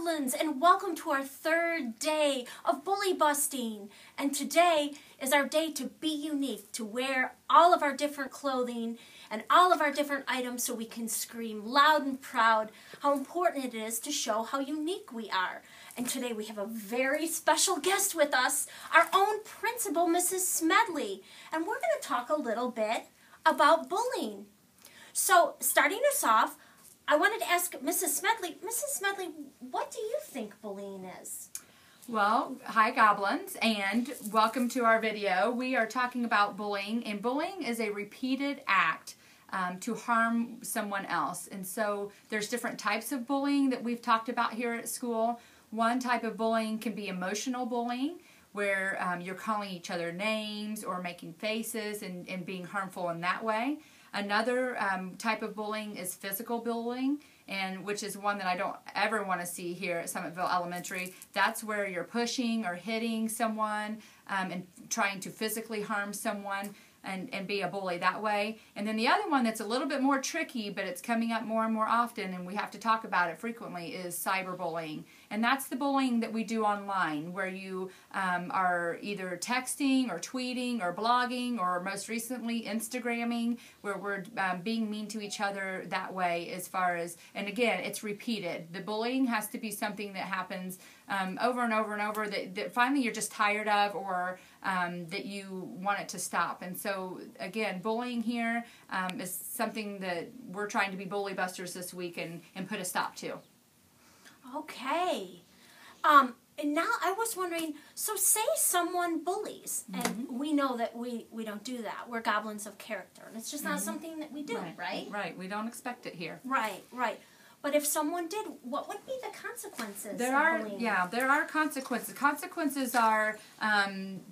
goblins, and welcome to our third day of bully busting. And today is our day to be unique, to wear all of our different clothing and all of our different items so we can scream loud and proud how important it is to show how unique we are. And today we have a very special guest with us, our own principal, Mrs. Smedley. And we're going to talk a little bit about bullying. So, starting us off, I wanted to ask Mrs. Smedley, what do you think bullying is? Well, hi goblins, and welcome to our video. We are talking about bullying, and bullying is a repeated act to harm someone else. And so there's different types of bullying that we've talked about here at school. One type of bullying can be emotional bullying, where you're calling each other names or making faces and being harmful in that way. Another type of bullying is physical bullying, and which is one that I don't ever want to see here at Summitville Elementary. That's where you're pushing or hitting someone and trying to physically harm someone and be a bully that way. And then the other one that's a little bit more tricky, but it's coming up more and more often, and we have to talk about it frequently, is cyberbullying. And that's the bullying that we do online, where you are either texting or tweeting or blogging or most recently Instagramming, where we're being mean to each other that way as far as, and again, it's repeated. The bullying has to be something that happens over and over and over that finally you're just tired of, or that you want it to stop. And so again, bullying here is something that we're trying to be bully busters this week and put a stop to. Okay. And now I was wondering, so say someone bullies, and we know that we don't do that. We're goblins of character, and it's just not something that we do, right? Right. We don't expect it here. Right. But if someone did, what would be the consequences of bullying? There are consequences. Consequences are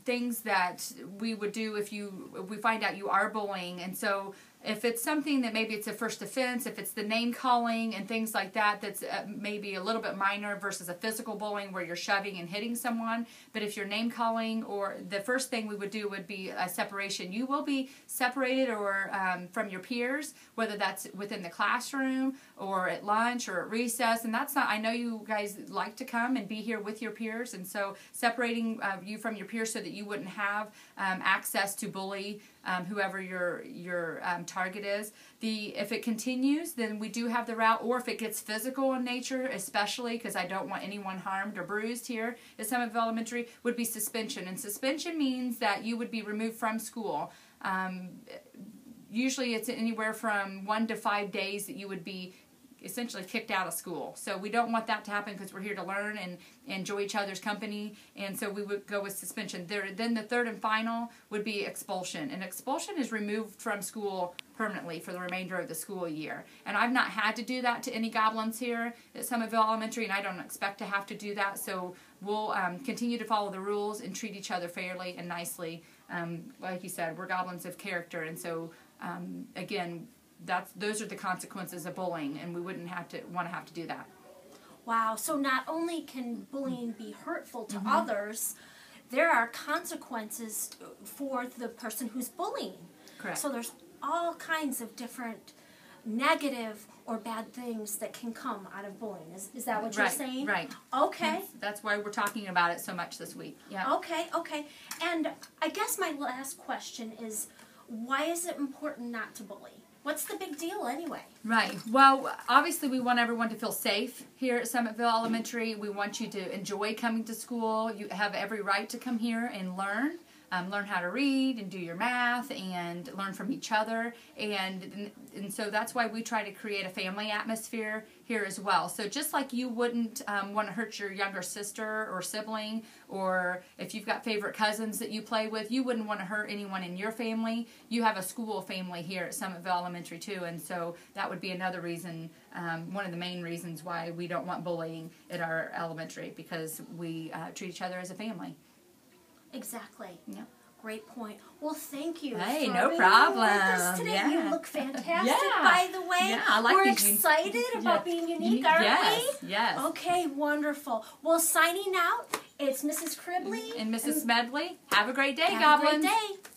things that we would do if we find out you are bullying. And so if it's something that maybe it's a first offense, if it's the name calling and things like that, that's maybe a little bit minor versus a physical bullying where you're shoving and hitting someone. But if you're name calling, or the first thing we would do would be a separation. You will be separated or from your peers, whether that's within the classroom or at lunch or at recess. And that's not, I know you guys like to come and be here with your peers, and so separating you from your peers so that you wouldn't have access to bully whoever your target is. If it continues, then we do have the route, or if it gets physical in nature, especially because I don't want anyone harmed or bruised here at Summitville Elementary, would be suspension. And suspension means that you would be removed from school. Usually it's anywhere from 1 to 5 days that you would be essentially kicked out of school. So we don't want that to happen because we're here to learn and enjoy each other's company, and so we would go with suspension. Then the third and final would be expulsion. And expulsion is removed from school permanently for the remainder of the school year. And I've not had to do that to any goblins here at Summitville Elementary, and I don't expect to have to do that. So we'll continue to follow the rules and treat each other fairly and nicely. Like you said, we're goblins of character, and so again, those are the consequences of bullying, and we wouldn't want to have to do that. Wow, so not only can bullying be hurtful to others, there are consequences for the person who's bullying. Correct. So there's all kinds of different negative or bad things that can come out of bullying. Is that what you're saying? Right. Okay. That's why we're talking about it so much this week. Yeah. Okay. And I guess my last question is, why is it important not to bully? What's the big deal anyway? Right. Well, obviously we want everyone to feel safe here at Summitville Elementary. We want you to enjoy coming to school. You have every right to come here and learn. Learn how to read and do your math and learn from each other, and so that's why we try to create a family atmosphere here as well. So just like you wouldn't want to hurt your younger sister or sibling, or if you've got favorite cousins that you play with, you wouldn't want to hurt anyone in your family. You have a school family here at Summitville Elementary too, and so that would be another reason, one of the main reasons why we don't want bullying at our elementary, because we treat each other as a family. Exactly. Yeah. Great point. Well, thank you. Hey, for no being problem. With us today. Yeah. You look fantastic, Yeah. by the way. Yeah, I like We're these excited about being unique, aren't we? Yes. Okay, wonderful. Well, signing out, it's Mrs. Cribley and Mrs. Smedley. Have a great day, have goblins. a great day.